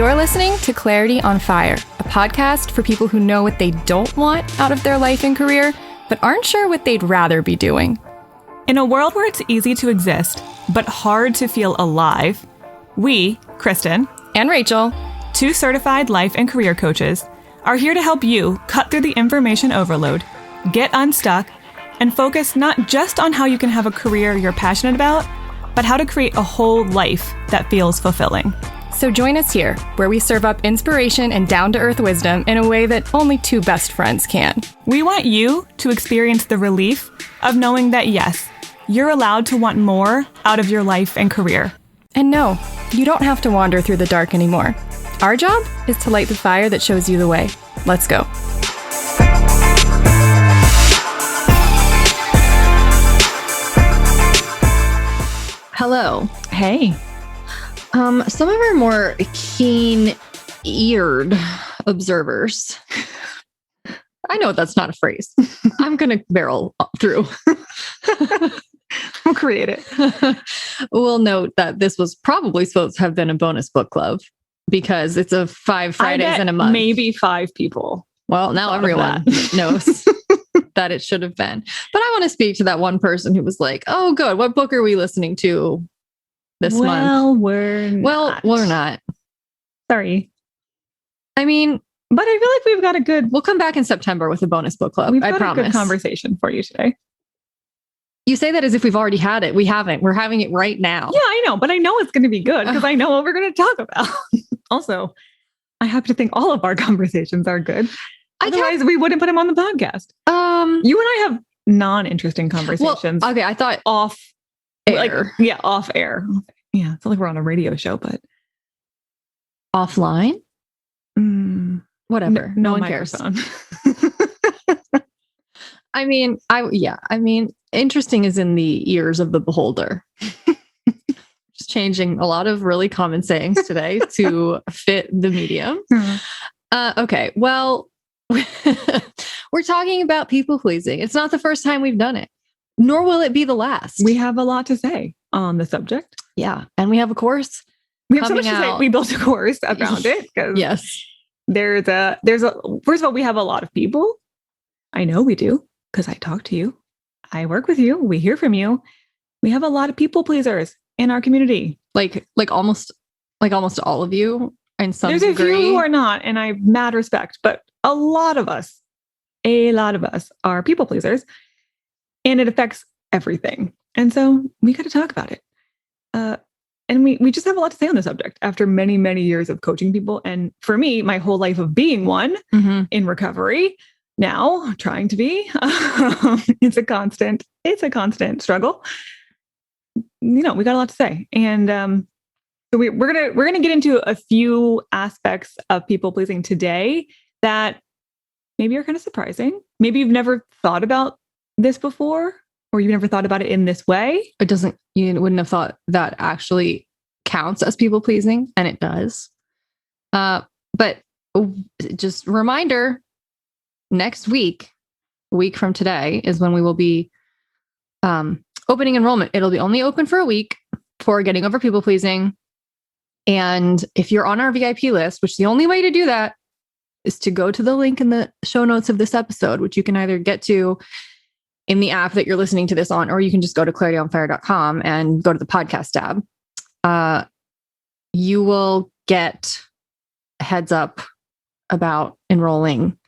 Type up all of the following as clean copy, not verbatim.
You're listening to Clarity on Fire, a podcast for people who know what they don't want out of their life and career, but aren't sure what they'd rather be doing. In a world where it's easy to exist, but hard to feel alive, we, Kristen and Rachel, two certified life and career coaches, are here to help you cut through the information overload, get unstuck, and focus not just on how you can have a career you're passionate about, but how to create a whole life that feels fulfilling. So join us here, where we serve up inspiration and down-to-earth wisdom in a way that only two best friends can. We want you to experience the relief of knowing that, yes, you're allowed to want more out of your life and career. And no, you don't have to wander through the dark anymore. Our job is to light the fire that shows you the way. Let's go. Hello. Hey. Some of our more keen-eared observers. I know that's not a phrase. I'm going to barrel through. We'll create it. We'll note that this was probably supposed to have been a bonus book club because it's a 5 Fridays in a month. Maybe 5 people. Well, now everyone knows that it should have been. But I want to speak to that one person who was like, oh, good. What book are we listening to this month? We're not. Sorry. I mean, but I feel like we've got a good... We'll come back in September with a bonus book club. We've I got promise. a good conversation for you today. You say that as if we've already had it. We haven't. We're having it right now. Yeah, I know. But I know it's going to be good because I know what we're going to talk about. Also, I happen to think all of our conversations are good. Otherwise, we wouldn't put them on the podcast. You and I have non-interesting conversations. Well, okay, I thought off air. Off air. Yeah, it's like we're on a radio show, but offline. Whatever. No one cares. I mean, interesting is in the ears of the beholder. Just changing a lot of really common sayings today to fit the medium. Okay, well, we're talking about people pleasing. It's not the first time we've done it, nor will it be the last. We have a lot to say on the subject. Yeah, and we have a course. We have so much to say. We built a course around it. Yes, there's a. First of all, we have a lot of people. I know we do because I talk to you. I work with you. We hear from you. We have a lot of people pleasers in our community. Like almost all of you in some There's degree. A few who are not, and I have mad respect, but a lot of us are people pleasers, and it affects everything. And so we got to talk about it. And we just have a lot to say on the subject after many, many years of coaching people. And for me, my whole life of being one in recovery, now trying to be, it's a constant struggle. We got a lot to say. And so we're gonna get into a few aspects of people pleasing today that maybe are kind of surprising. Maybe you've never thought about this before, or you've never thought about it in this way. You wouldn't have thought that actually counts as people pleasing, and it does. But just a reminder, next week, a week from today, is when we will be opening enrollment. It'll be only open for a week for getting over people pleasing. And if you're on our VIP list, which the only way to do that is to go to the link in the show notes of this episode, which you can either get to in the app that you're listening to this on, or you can just go to clarityonfire.com and go to the podcast tab. You will get a heads up about enrolling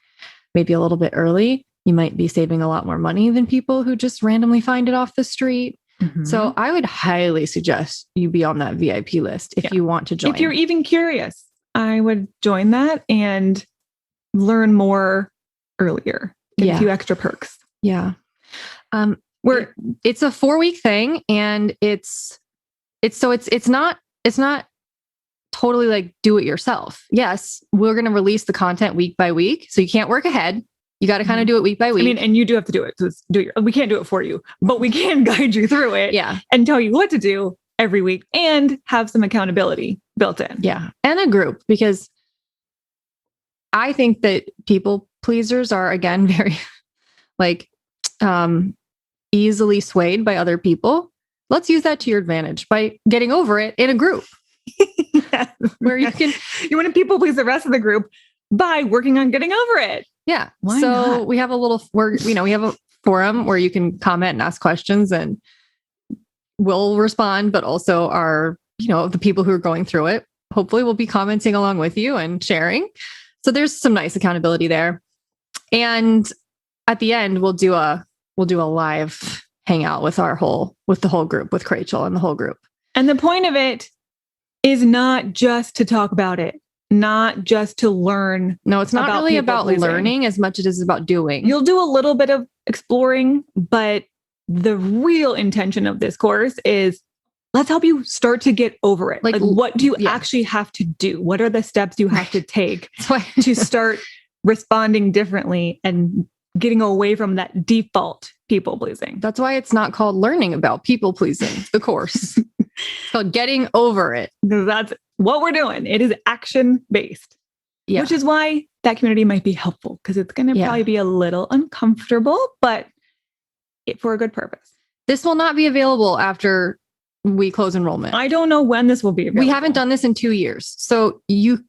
maybe a little bit early. You might be saving a lot more money than people who just randomly find it off the street. So I would highly suggest you be on that VIP list if you want to join. If you're even curious, I would join that and learn more earlier. Get a few extra perks. Yeah. It's a 4-week thing, and it's not totally like do it yourself. Yes, we're going to release the content week by week, so you can't work ahead. You got to kind of do it week by week. I mean, and you do have to do it. So we can't do it for you, but we can guide you through it. Yeah, and tell you what to do every week, and have some accountability built in. Yeah, and a group, because I think that people pleasers are, again, very easily swayed by other people. Let's use that to your advantage by getting over it in a group. where you want to people please the rest of the group by working on getting over it. Yeah. Why so not? we have we have a forum where you can comment and ask questions, and we'll respond, but also the people who are going through it, hopefully will be commenting along with you and sharing. So there's some nice accountability there. And at the end, we'll do a live hangout with the whole group, with Rachel and the whole group. And the point of it is not just to talk about it, not just to learn. No, it's not really about learning as much as it is about doing. You'll do a little bit of exploring, but the real intention of this course is let's help you start to get over it. Like what do you actually have to do? What are the steps you have to take to start responding differently and getting away from that default people pleasing? That's why it's not called learning about people pleasing, the course. It's called getting over it. That's what we're doing. It is action based, which is why that community might be helpful, because it's going to probably be a little uncomfortable, but for a good purpose. This will not be available after we close enrollment. I don't know when this will be available. We haven't done this in 2 years. So you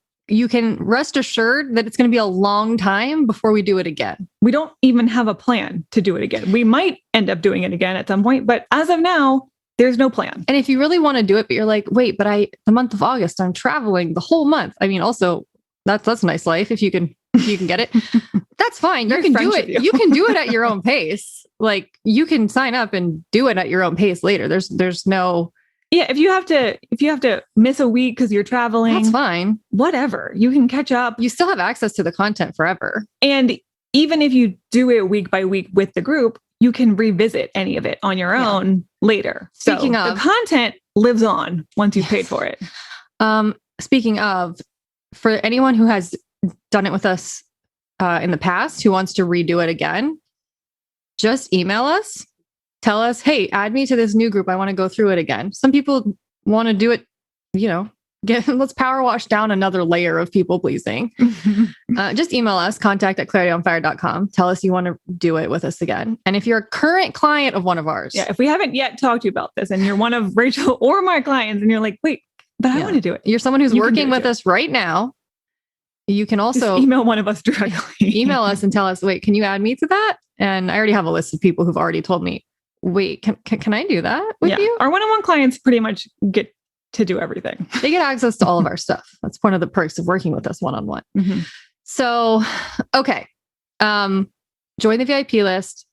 can rest assured that it's going to be a long time before we do it again. We don't even have a plan to do it again. We might end up doing it again at some point, but as of now, there's no plan. And if you really want to do it, but you're like, wait, but the month of August, I'm traveling the whole month. I mean, also that's a nice life. If you can get it, that's fine. You can do it. You can do it at your own pace. Like you can sign up and do it at your own pace later. There's no. Yeah. If you have to miss a week because you're traveling, that's fine. Whatever. You can catch up. You still have access to the content forever. And even if you do it week by week with the group, you can revisit any of it on your own later. Speaking of, the content lives on once you've paid for it. Speaking of, for anyone who has done it with us in the past, who wants to redo it again, just email us, tell us, hey, add me to this new group. I want to go through it again. Some people want to do it, let's power wash down another layer of people pleasing. Just email us, contact@clarityonfire.com. Tell us you want to do it with us again. And if you're a current client of one of ours. Yeah. If we haven't yet talked to you about this and you're one of Rachel or my clients and you're like, wait, but I want to do it. You're someone who's working with us right now. You can also just email one of us directly. Email us and tell us, wait, can you add me to that? And I already have a list of people who've already told me, wait, can I do that with you? Our one-on-one clients pretty much get to do everything. They get access to all of our stuff. That's one of the perks of working with us one-on-one. Mm-hmm. So, okay. Join the VIP list.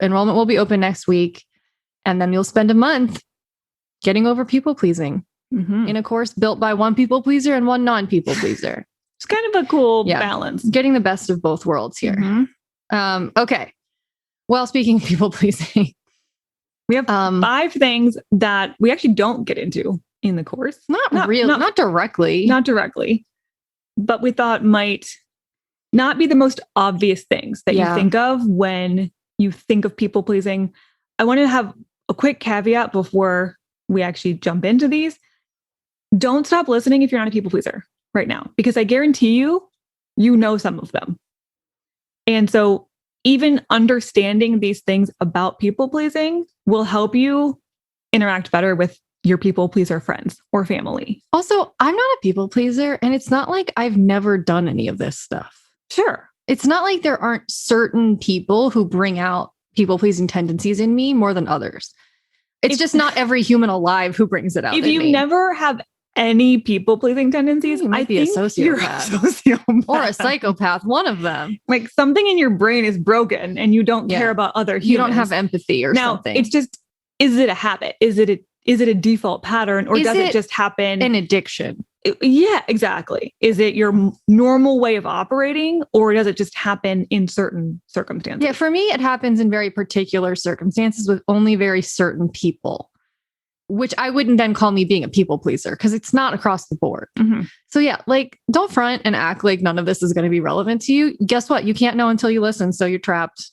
Enrollment will be open next week. And then you'll spend a month getting over people pleasing in a course built by one people pleaser and one non-people pleaser. It's kind of a cool balance. Getting the best of both worlds here. Okay. Well, speaking of people pleasing, we have 5 things that we actually don't get into in the course. Not directly. Not directly. But we thought might not be the most obvious things that you think of when you think of people pleasing. I want to have a quick caveat before we actually jump into these. Don't stop listening if you're not a people pleaser right now, because I guarantee you know some of them. And so even understanding these things about people pleasing will help you interact better with your people pleaser friends or family. Also, I'm not a people pleaser, and it's not like I've never done any of this stuff. Sure. It's not like there aren't certain people who bring out people pleasing tendencies in me more than others. It's just not every human alive who brings it out. If you never have any people pleasing tendencies, you might be a sociopath or a psychopath, one of them. Like something in your brain is broken and you don't care about other humans. You don't have empathy or something. It's just, is it a habit? Is it a default pattern, or does it just happen? An addiction. Yeah, exactly. Is it your normal way of operating, or does it just happen in certain circumstances? Yeah, for me, it happens in very particular circumstances with only very certain people, which I wouldn't then call me being a people pleaser because it's not across the board. So yeah, like don't front and act like none of this is going to be relevant to you. Guess what? You can't know until you listen. So you're trapped.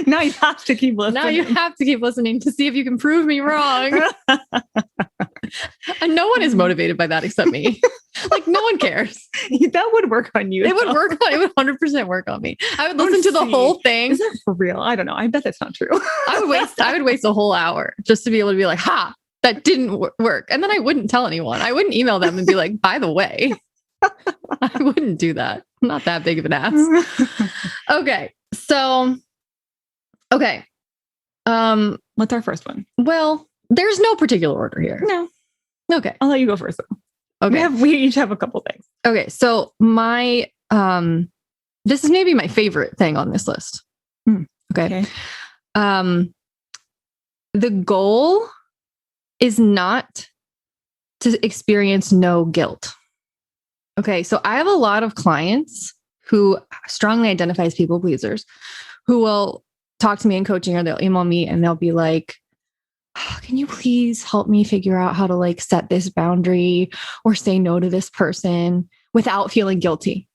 Now you have to keep listening. Now you have to keep listening to see if you can prove me wrong. And no one is motivated by that except me. Like no one cares. That would work on you. It would 100% work on me. I would listen to the whole thing. Is that for real? I don't know. I bet that's not true. I would waste a whole hour just to be able to be like, ha, that didn't work. And then I wouldn't tell anyone. I wouldn't email them and be like, by the way, I wouldn't do that. I'm not that big of an ass. Okay. So, okay. What's our first one? Well, there's no particular order here. No. Okay. I'll let you go first. Though. Okay. We each have a couple things. Okay. So this is maybe my favorite thing on this list. Okay. The goal is not to experience no guilt. Okay. So I have a lot of clients who strongly identify as people pleasers who will talk to me in coaching, or they'll email me and they'll be like, can you please help me figure out how to like set this boundary or say no to this person without feeling guilty?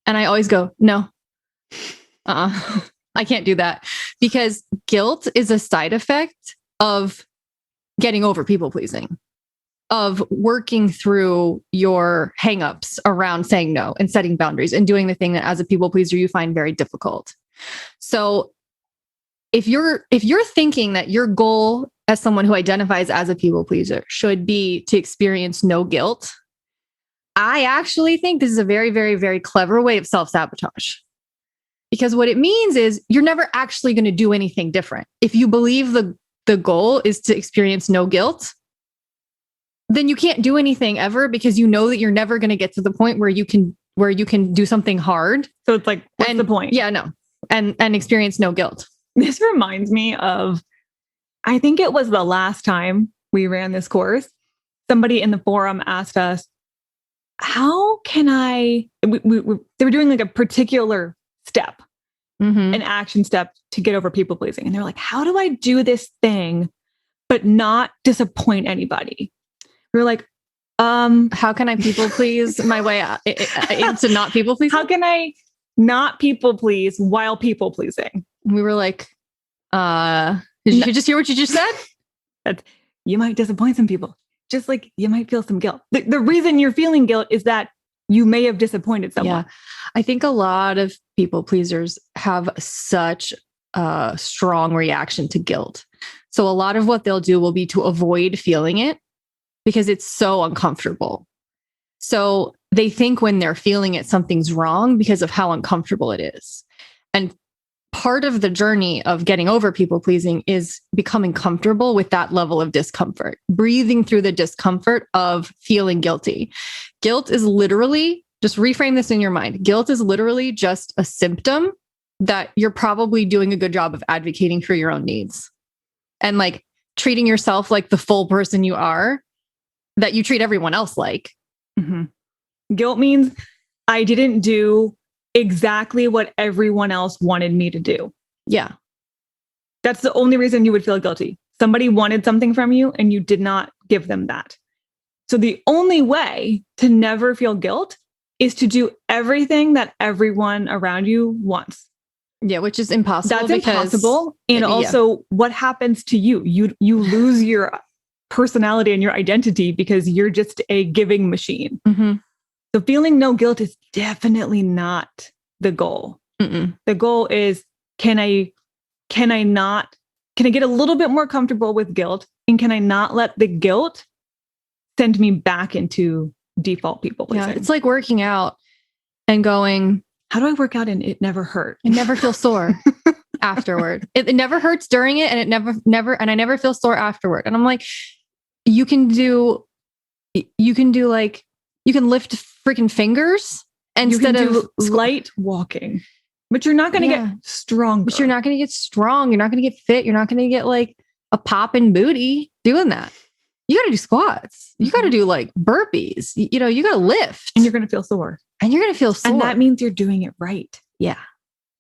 And I always go, no, I can't do that, because guilt is a side effect of getting over people pleasing, of working through your hangups around saying no and setting boundaries and doing the thing that as a people pleaser you find very difficult. So if you're thinking that your goal as someone who identifies as a people pleaser should be to experience no guilt, I actually think this is a very, very, very clever way of self-sabotage. Because what it means is you're never actually going to do anything different. If you believe the goal is to experience no guilt, then you can't do anything ever, because you know that you're never going to get to the point where you can do something hard. So it's like, what's the point? Yeah, no. And experience no guilt. This reminds me of, I think it was the last time we ran this course, somebody in the forum asked us, how can they were doing like a particular step, an action step to get over people pleasing. And they're like, how do I do this thing, but not disappoint anybody? We were like, how can I people please my way into not people pleasing? How can I not people please while people pleasing? We were like, did you just hear what you just said? That you might disappoint some people. Just like you might feel some guilt. The reason you're feeling guilt is that you may have disappointed someone. Yeah. I think a lot of people pleasers have such a strong reaction to guilt. So a lot of what they'll do will be to avoid feeling it because it's so uncomfortable. So they think when they're feeling it, something's wrong because of how uncomfortable it is. And part of the journey of getting over people pleasing is becoming comfortable with that level of discomfort, breathing through the discomfort of feeling guilty. Guilt is literally, just reframe this in your mind. Guilt is literally just a symptom that you're probably doing a good job of advocating for your own needs and like treating yourself like the full person you are, that you treat everyone else like. Guilt means I didn't do exactly what everyone else wanted me to do. Yeah. That's the only reason you would feel guilty. Somebody wanted something from you and you did not give them that. So the only way to never feel guilt is to do everything that everyone around you wants. Yeah, which is impossible. That's impossible. And also what happens to you? You lose your personality and your identity because you're just a giving machine. So feeling no guilt is definitely not the goal. The goal is, can I get a little bit more comfortable with guilt? And can I not let the guilt send me back into default people pleasing? Yeah, it's like working out and going, how do I work out and it never hurt? It never feels sore afterward. It never hurts during it, and it never, and I never feel sore afterward. And I'm like, you can lift freaking fingers instead of light walking, but you're not going to get strong. But you're not going to get strong. You're not going to get fit. You're not going to get like a popping booty doing that. You got to do squats. You got to do like burpees. You got to lift. And you're going to feel sore. And that means you're doing it right. Yeah.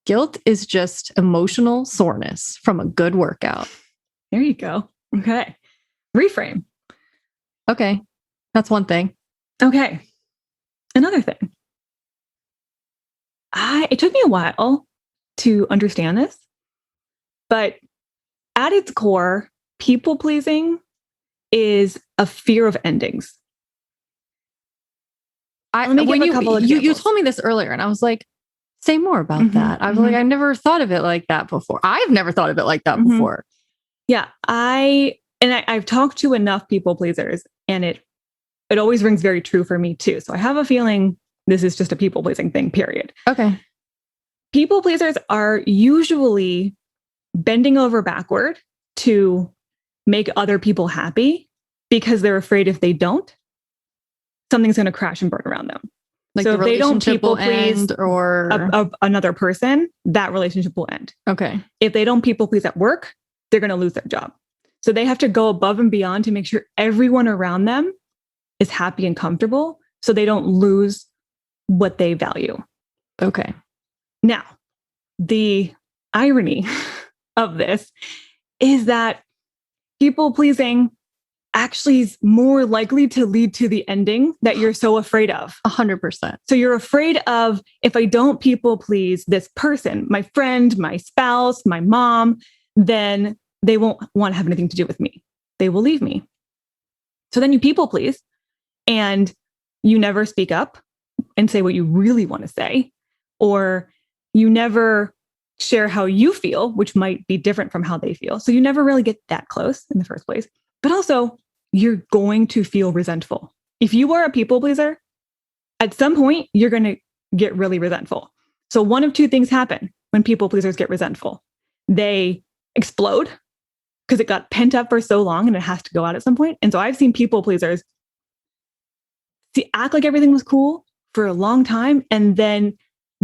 Guilt is just emotional soreness from a good workout. There you go. Okay. Reframe. Okay. That's one thing. Okay. Another thing. It took me a while to understand this, but at its core, people pleasing is a fear of endings. You told me this earlier and I was like, say more about that. I was like, I never thought of it like that before. I've never thought of it like that before. Yeah. I And I've talked to enough people pleasers, and it always rings very true for me too. So I have a feeling this is just a people pleasing thing, period. Okay. People pleasers are usually bending over backward to make other people happy because they're afraid if they don't, something's going to crash and burn around them. Like so the if they don't relationship people will please end or another person, that relationship will end. okay. If they don't people please at work, they're going to lose their job. So they have to go above and beyond to make sure everyone around them is happy and comfortable so they don't lose what they value. Okay. Now, the irony of this is that people pleasing actually is more likely to lead to the ending that you're so afraid of. 100%. So you're afraid of, if I don't people please this person, my friend, my spouse, my mom, then they won't want to have anything to do with me. They will leave me. So then you people please and you never speak up and say what you really want to say, or you never share how you feel, which might be different from how they feel. So you never really get that close in the first place. But also, you're going to feel resentful. If you are a people pleaser, at some point, you're going to get really resentful. So one of two things happen when people pleasers get resentful. They explode because it got pent up for so long and it has to go out at some point. And so I've seen people pleasers act like everything was cool for a long time and then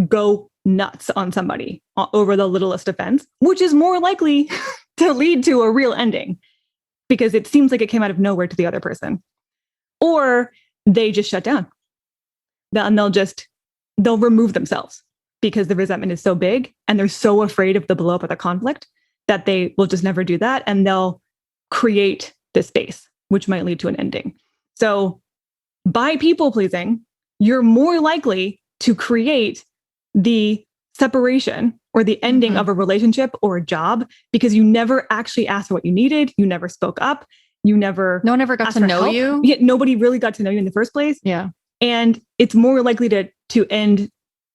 go nuts on somebody over the littlest offense, which is more likely to lead to a real ending because it seems like it came out of nowhere to the other person. Or they just shut down. And they'll remove themselves because the resentment is so big and they're so afraid of the blow up of the conflict that they will just never do that. And they'll create this space, which might lead to an ending. So by people pleasing, you're more likely to create the separation or the ending of a relationship or a job because you never actually asked for what you needed. You never spoke up. No one ever got to know you. Yet nobody really got to know you in the first place. Yeah. And it's more likely to end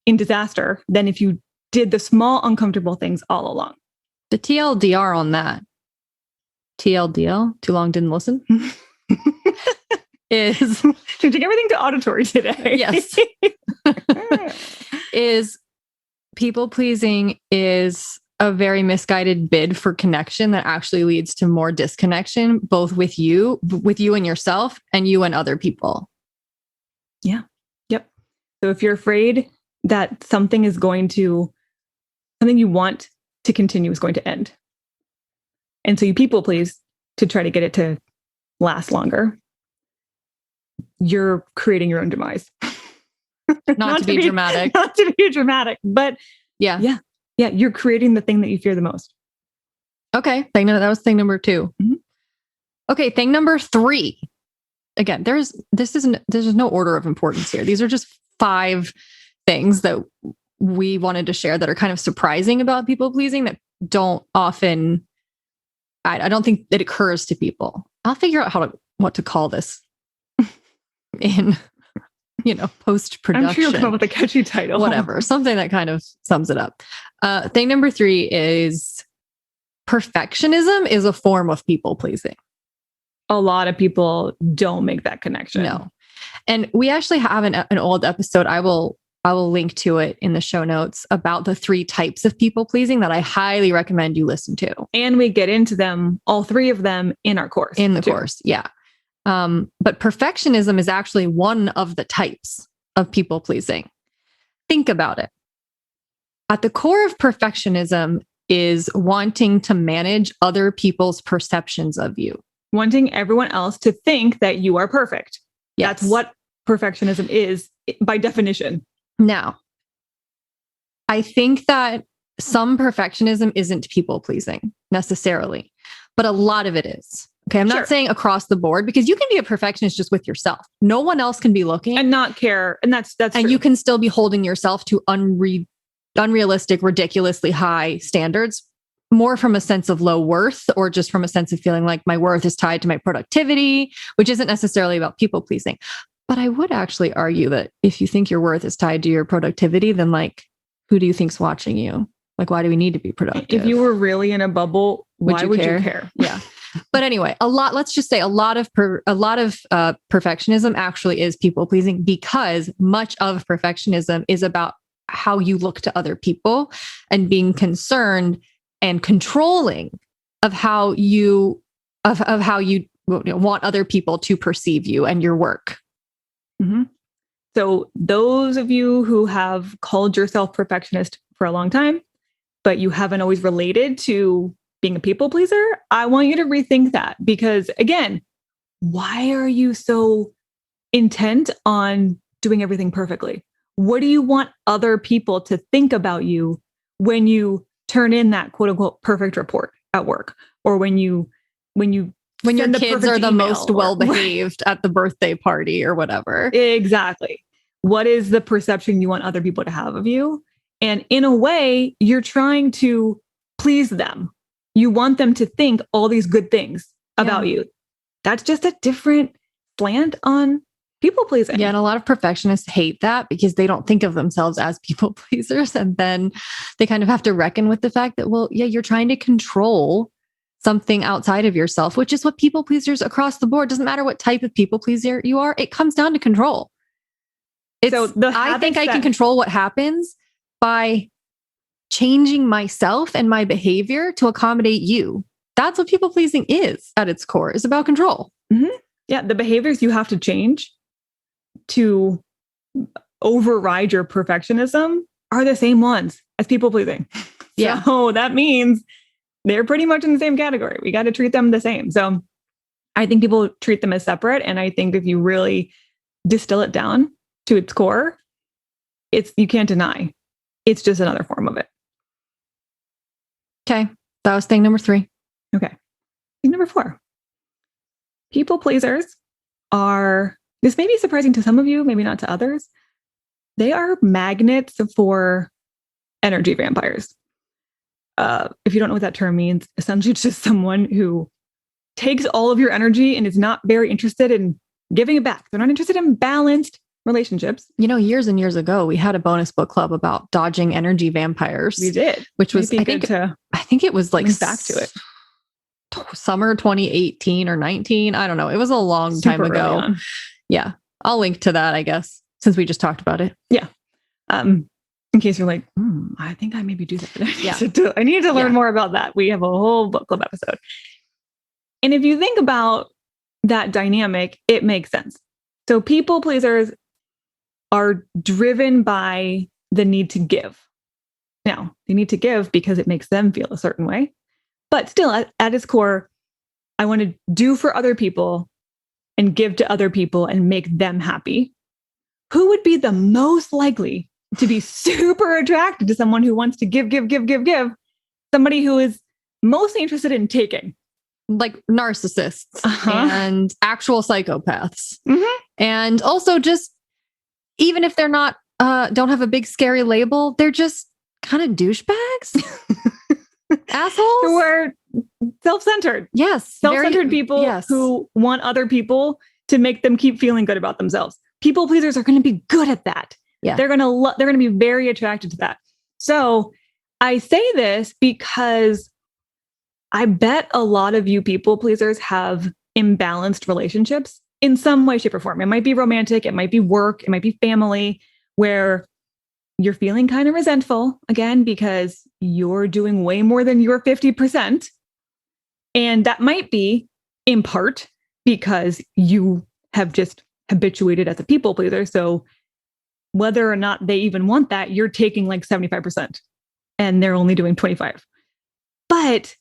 in disaster than if you did the small, uncomfortable things all along. The TLDR on that, TLDL, too long didn't listen, is changing everything to auditory today. Yes. Is people pleasing is a very misguided bid for connection that actually leads to more disconnection, both with you and yourself and you and other people. Yeah. Yep. So if you're afraid that something you want to continue is going to end. And so you people please to try to get it to last longer. You're creating your own demise. Not to be dramatic. Not to be dramatic, but yeah. You're creating the thing that you fear the most. Okay. That was thing number 2. Mm-hmm. Okay. Thing number 3. Again, there's no order of importance here. These are just 5 things that we wanted to share that are kind of surprising about people pleasing that don't often, I don't think it occurs to people. I'll figure out what to call this in, post-production. I'm sure you'll come up with a catchy title. Whatever. Something that kind of sums it up. Thing number 3 is perfectionism is a form of people pleasing. A lot of people don't make that connection. No. And we actually have an old episode. I will link to it in the show notes about the 3 types of people pleasing that I highly recommend you listen to. And we get into them, all 3 of them in our course. In the course. Yeah. But perfectionism is actually one of the types of people pleasing. Think about it. At the core of perfectionism is wanting to manage other people's perceptions of you. Wanting everyone else to think that you are perfect. Yes. That's what perfectionism is by definition. Now, I think that some perfectionism isn't people pleasing necessarily, but a lot of it is. Okay. I'm not saying across the board because you can be a perfectionist just with yourself. No one else can be looking and not care. And that's and true. You can still be holding yourself to unrealistic, ridiculously high standards, more from a sense of low worth or just from a sense of feeling like my worth is tied to my productivity, which isn't necessarily about people pleasing. But I would actually argue that if you think your worth is tied to your productivity, then who do you think's watching you? Why do we need to be productive? If you were really in a bubble, why would you care? Yeah. But anyway, let's just say a lot of perfectionism actually is people pleasing, because much of perfectionism is about how you look to other people and being concerned and controlling of how you want other people to perceive you and your work. Mm-hmm. So those of you who have called yourself perfectionist for a long time, but you haven't always related to being a people pleaser, I want you to rethink that, because again, why are you so intent on doing everything perfectly? What do you want other people to think about you when you turn in that quote unquote perfect report at work, or when your kids are the most well-behaved at the birthday party or whatever? Exactly. What is the perception you want other people to have of you? And in a way, you're trying to please them. You want them to think all these good things about you. That's just a different slant on people pleasing. Yeah, and a lot of perfectionists hate that because they don't think of themselves as people pleasers. And then they kind of have to reckon with the fact that, well, yeah, you're trying to control something outside of yourself, which is what people pleasers across the board, doesn't matter what type of people pleaser you are, it comes down to control. I think I can control what happens by changing myself and my behavior to accommodate you. That's what people pleasing is at its core, is about control. Mm-hmm. Yeah, the behaviors you have to change to override your perfectionism are the same ones as people pleasing. Yeah. So that means they're pretty much in the same category. We got to treat them the same. So I think people treat them as separate. And I think if you really distill it down to its core, you can't deny. It's just another form of it. Okay. That was thing number 3. Okay. Thing number 4. People pleasers this may be surprising to some of you, maybe not to others. They are magnets for energy vampires. If you don't know what that term means, essentially it's just someone who takes all of your energy and is not very interested in giving it back. They're not interested in balanced relationships. Years and years ago, we had a bonus book club about dodging energy vampires. We did, which was, I think it was like back to it. Summer 2018 or 19. I don't know. It was a long time ago. Yeah. I'll link to that, I guess, since we just talked about it. Yeah. In case you're like, I think I maybe do that. I need to learn more about that. We have a whole book club episode. And if you think about that dynamic, it makes sense. So people pleasers are driven by the need to give. Now, they need to give because it makes them feel a certain way. But still, at its core, I want to do for other people and give to other people and make them happy. Who would be the most likely to be super attracted to someone who wants to give? Somebody who is mostly interested in taking. Like narcissists and actual psychopaths. Mm-hmm. And also just, even if they're not, don't have a big scary label, they're just kind of douchebags. Assholes who are self-centered. Yes. Self-centered people who want other people to make them keep feeling good about themselves. People pleasers are going to be good at that. Yeah. They're going to be very attracted to that. So I say this because I bet a lot of you people pleasers have imbalanced relationships in some way, shape, or form. It might be romantic, it might be work, it might be family, where you're feeling kind of resentful again because you're doing way more than your 50%. And that might be in part because you have just habituated as a people pleaser. So whether or not they even want that, you're taking like 75% and they're only doing 25. But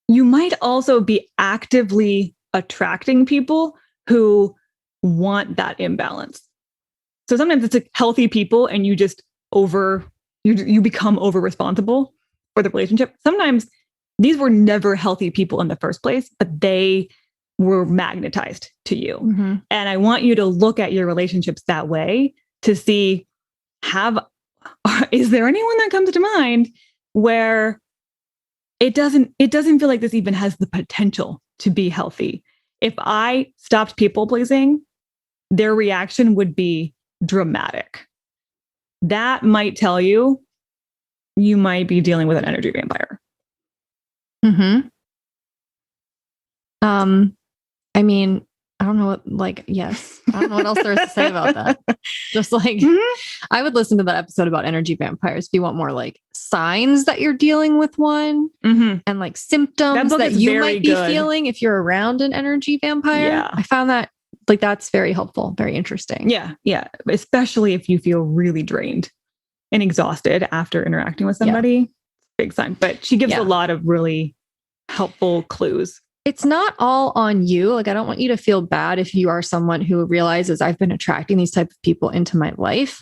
you might also be actively attracting people who want that imbalance. So sometimes it's like healthy people and you just you become over responsible for the relationship. Sometimes these were never healthy people in the first place, but they were magnetized to you. Mm-hmm. And I want you to look at your relationships that way to see, is there anyone that comes to mind where it doesn't feel like this even has the potential to be healthy? If I stopped people pleasing, their reaction would be dramatic. That might tell you might be dealing with an energy vampire. Mm-hmm. I mean, I don't know what, yes. I don't know what else there is to say about that. Just like, I would listen to that episode about energy vampires if you want more like signs that you're dealing with one and like symptoms that you might be feeling if you're around an energy vampire. Yeah. I found that like, that's very helpful, very interesting. Yeah. Yeah. Especially if you feel really drained and exhausted after interacting with somebody. Big sign. But she gives a lot of really helpful clues. It's not all on you. Like, I don't want you to feel bad if you are someone who realizes I've been attracting these type of people into my life.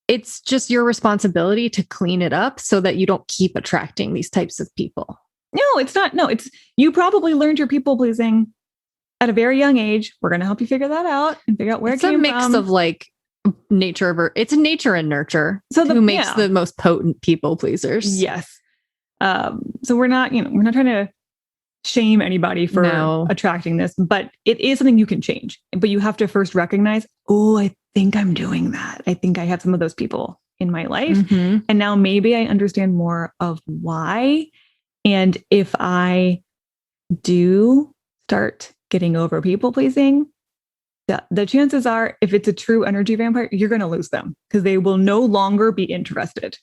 It's just your responsibility to clean it up so that you don't keep attracting these types of people. No, it's not. No, it's you probably learned your people pleasing at a very young age. We're going to help you figure that out and figure out where it came from. It's a mix of like it's a nature and nurture. So who makes the most potent people pleasers. Yes. So we're not trying to shame anybody for attracting this, but it is something you can change. But you have to first recognize, oh, I think I'm doing that. I think I have some of those people in my life. And now maybe I understand more of why. And if I do start getting over people pleasing, the chances are, if it's a true energy vampire, you're going to lose them because they will no longer be interested.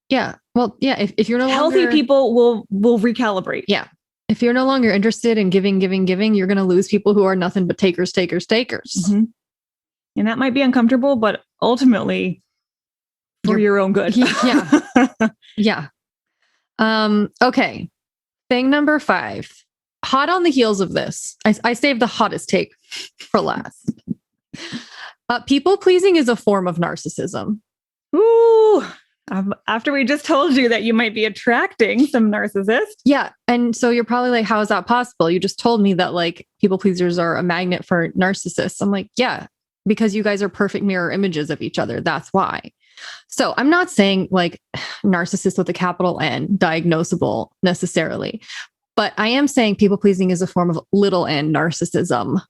Yeah. Well, yeah. If you're no healthy longer, people will recalibrate. Yeah. If you're no longer interested in giving, you're going to lose people who are nothing but takers. And that might be uncomfortable, but ultimately for your own good. Yeah. Okay. Thing number 5, hot on the heels of this. I saved the hottest take for last. People pleasing is a form of narcissism. Ooh. After we just told you that you might be attracting some narcissists. Yeah. And so you're probably like, how is that possible? You just told me that like people pleasers are a magnet for narcissists. I'm like, yeah, because you guys are perfect mirror images of each other. That's why. So I'm not saying like narcissist with a capital N, diagnosable necessarily, but I am saying people pleasing is a form of little n narcissism,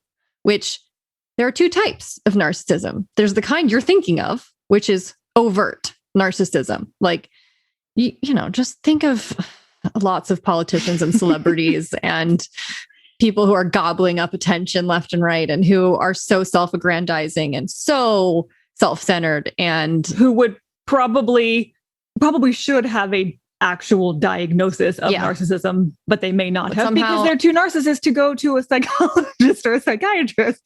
which there are 2 types of narcissism. There's the kind you're thinking of, which is overt narcissism. Like, you know, just think of lots of politicians and celebrities and people who are gobbling up attention left and right and who are so self-aggrandizing and so self-centered and who would probably should have a actual diagnosis of narcissism, but they may not have because they're too narcissists to go to a psychologist or a psychiatrist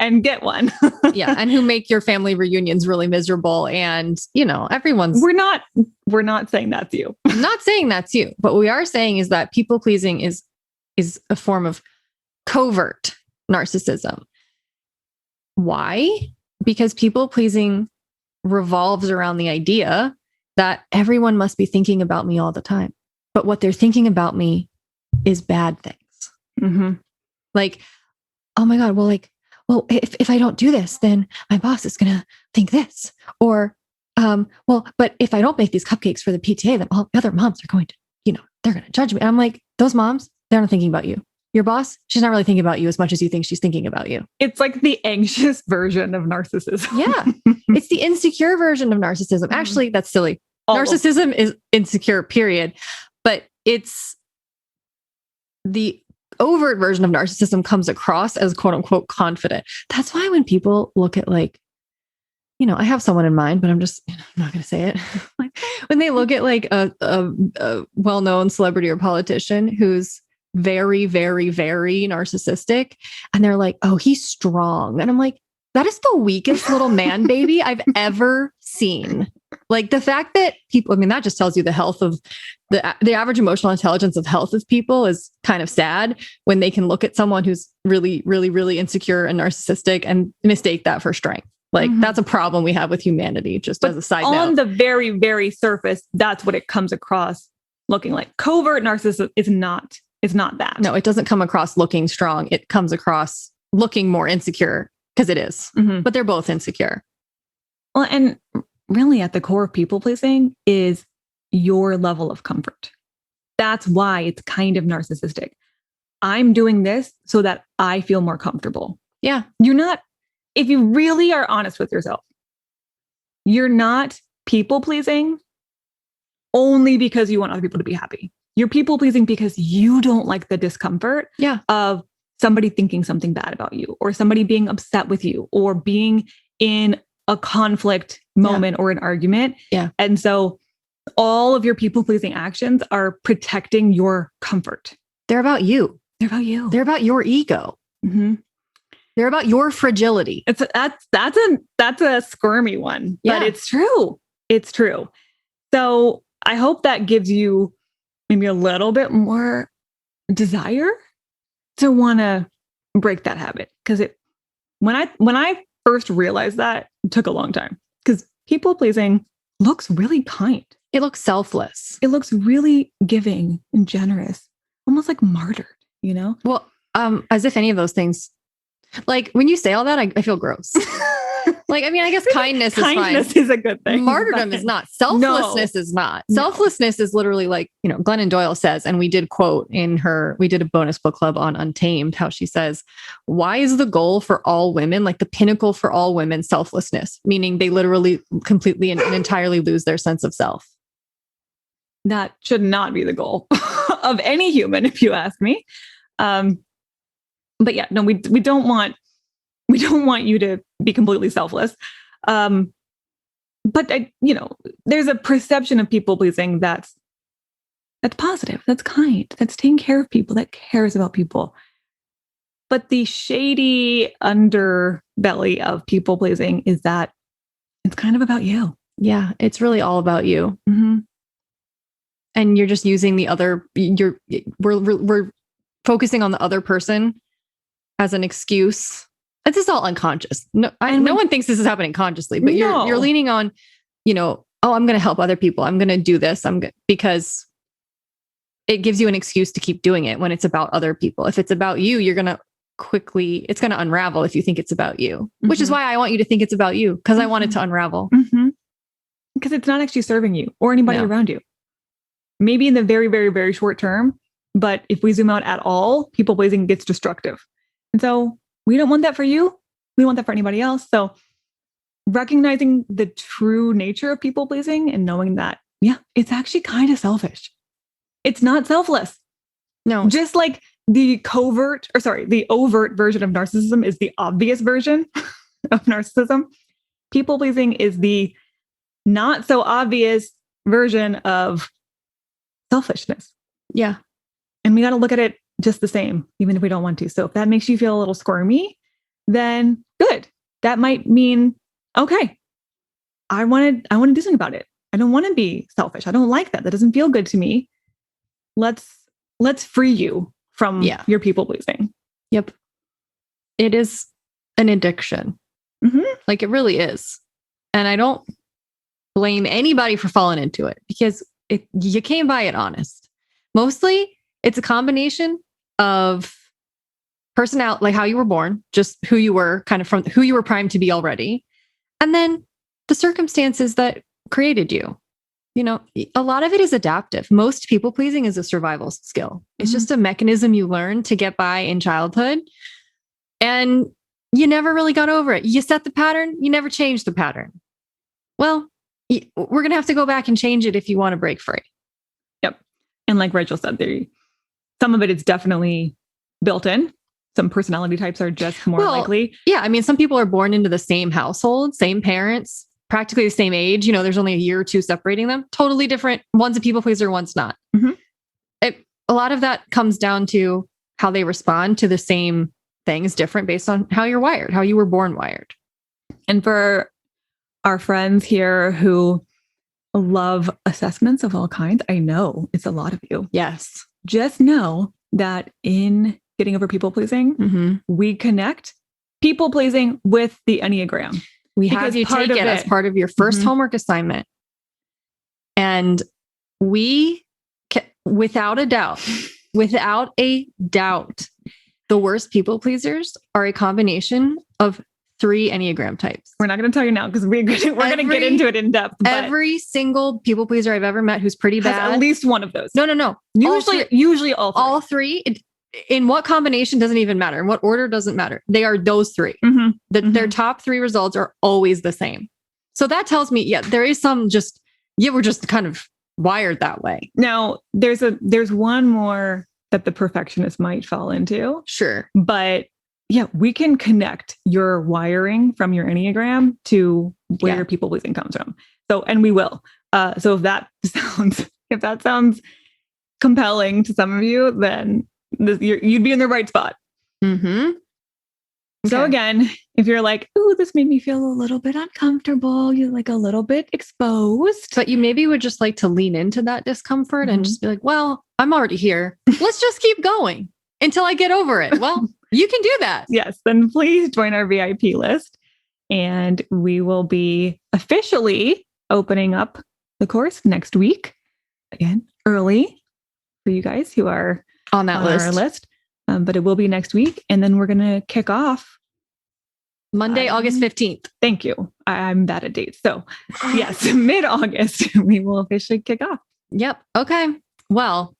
and get one. And who make your family reunions really miserable. And, you know, we're not saying that's you. I'm not saying that's you, but what we are saying is that people pleasing is a form of covert narcissism. Why? Because people pleasing revolves around the idea that everyone must be thinking about me all the time. But what they're thinking about me is bad things. Like, oh my God, well, if I don't do this, then my boss is going to think this. Or, but if I don't make these cupcakes for the PTA, then all the other moms are going to, they're going to judge me. And I'm like, those moms, they're not thinking about you. Your boss, she's not really thinking about you as much as you think she's thinking about you. It's like the anxious version of narcissism. Yeah. It's the insecure version of narcissism. Actually, that's silly. Narcissism is insecure, period. But it's the overt version of narcissism comes across as quote unquote confident. That's why when people look at like, I have someone in mind, but I'm just I'm not going to say it. Like when they look at like a well-known celebrity or politician who's very, very, very narcissistic. And they're like, oh, he's strong. And I'm like, that is the weakest little man baby I've ever seen. Like the fact that people, that just tells you the health of the average emotional intelligence of health of people is kind of sad when they can look at someone who's really, really, really insecure and narcissistic and mistake that for strength. Like that's a problem we have with humanity, just as a side note. On the very, very surface, that's what it comes across looking like. Covert narcissism is not that. No, it doesn't come across looking strong. It comes across looking more insecure because it is, but they're both insecure. Well, and really at the core of people pleasing is your level of comfort. That's why it's kind of narcissistic. I'm doing this so that I feel more comfortable. Yeah. If you really are honest with yourself, you're not people pleasing only because you want other people to be happy. You're people pleasing because you don't like the discomfort of somebody thinking something bad about you, or somebody being upset with you, or being in a conflict moment or an argument. Yeah. And so all of your people pleasing actions are protecting your comfort. They're about you. They're about you. They're about your ego. Mm-hmm. They're about your fragility. That's a squirmy one, but it's true. It's true. So I hope that gives you maybe a little bit more desire to want to break that habit. Because when I first realized that, it took a long time, because people pleasing looks really kind. It looks selfless. It looks really giving and generous, almost like martyred, you know? Well, as if any of those things, like when you say all that, I feel gross. Like, I mean, I guess kindness is fine. Kindness is a good thing. Martyrdom is not. Selflessness is not. Selflessness is literally like, Glennon Doyle says, and we did a bonus book club on Untamed, how she says, why is the goal for all women, like the pinnacle for all women, selflessness? Meaning they literally completely and entirely lose their sense of self. That should not be the goal of any human, if you ask me. But yeah, no, we don't want you to be completely selfless. But there's a perception of people pleasing that's positive, that's kind, that's taking care of people, that cares about people. But the shady underbelly of people pleasing is that it's kind of about you. Yeah, it's really all about you. Mm-hmm. And you're just using the other. We're focusing on the other person as an excuse. This is all unconscious. No one thinks this is happening consciously, but you're leaning on, oh, I'm going to help other people. I'm going to do this. Because it gives you an excuse to keep doing it when it's about other people. If it's about you, you're going to it's going to unravel if you think it's about you, which is why I want you to think it's about you, because I want it to unravel. Because it's not actually serving you or anybody around you. Maybe in the very, very, very short term, but if we zoom out at all, people pleasing gets destructive. And so we don't want that for you. We want that for anybody else. So recognizing the true nature of people pleasing and knowing that, it's actually kind of selfish. It's not selfless. No. Just like the overt version of narcissism is the obvious version of narcissism. People pleasing is the not so obvious version of selfishness. Yeah. And we got to look at it just the same, even if we don't want to. So if that makes you feel a little squirmy, then good. That might mean, okay, I want to do something about it. I don't want to be selfish. I don't like that. That doesn't feel good to me. Let's free you from your people pleasing. Yep. It is an addiction. Like it really is. And I don't blame anybody for falling into it, because you came by it honest. Mostly it's a combination of personality, like how you were born, just who you were, kind of from who you were primed to be already. And then the circumstances that created you. A lot of it is adaptive. Most people pleasing is a survival skill. It's just a mechanism you learn to get by in childhood. And you never really got over it. You set the pattern, you never changed the pattern. Well, we're going to have to go back and change it if you want to break free. Yep. And like Rachel said, some of it is definitely built in. Some personality types are just more likely. Yeah. I mean, some people are born into the same household, same parents, practically the same age. There's only a year or two separating them. Totally different. One's a people pleaser, one's not. A lot of that comes down to how they respond to the same things, different based on how you're wired, how you were born wired. And for our friends here who love assessments of all kinds, I know it's a lot of you. Yes. Just know that in getting over people pleasing, we connect people pleasing with the Enneagram. We have you take it as part of your first homework assignment. And we, without a doubt, the worst people pleasers are a combination of 3 Enneagram types. We're not going to tell you now because we're going to get into it in depth. Every single people pleaser I've ever met who's pretty bad. At least one of those. No. Usually all 3. All 3. In what combination doesn't even matter. In what order doesn't matter. They are those 3. Their top 3 results are always the same. So that tells me, there is some we're just kind of wired that way. Now, there's one more that the perfectionist might fall into. Sure. But yeah, we can connect your wiring from your Enneagram to where your people pleasing comes from. So, and we will. So if that sounds compelling to some of you, then you'd be in the right spot. Mm-hmm. So again, if you're like, ooh, this made me feel a little bit uncomfortable, you're like a little bit exposed. But you maybe would just like to lean into that discomfort and just be like, well, I'm already here. Let's just keep going until I get over it. Well, you can do that. Yes. Then please join our VIP list. And we will be officially opening up the course next week. Again, early for you guys who are on that our list. But it will be next week. And then we're going to kick off Monday, August 15th. Thank you. I'm bad at dates. So yes, mid-August, we will officially kick off. Yep. Okay. Well,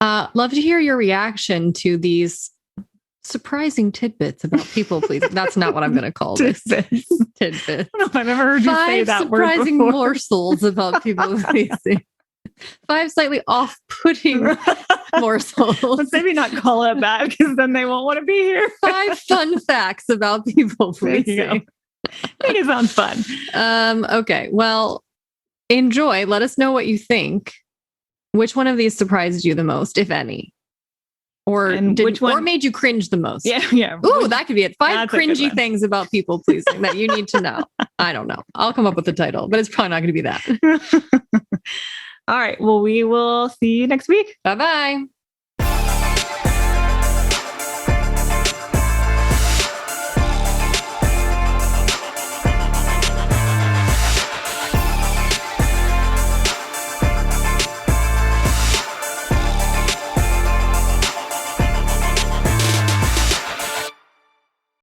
love to hear your reaction to these surprising tidbits about people pleasing. That's not what I'm going to call this. Tidbits. I don't know if I've ever heard you say that word before. 5 surprising morsels about people pleasing. 5 slightly off-putting morsels. Let's maybe not call it that because then they won't want to be here. 5 fun facts about people pleasing. I think it sounds fun. Okay. Well, enjoy. Let us know what you think. Which one of these surprised you the most, if any? Or or made you cringe the most? Yeah. Ooh, that could be it. 5 cringy things about people pleasing that you need to know. I don't know. I'll come up with the title, but it's probably not going to be that. All right. Well, we will see you next week. Bye-bye.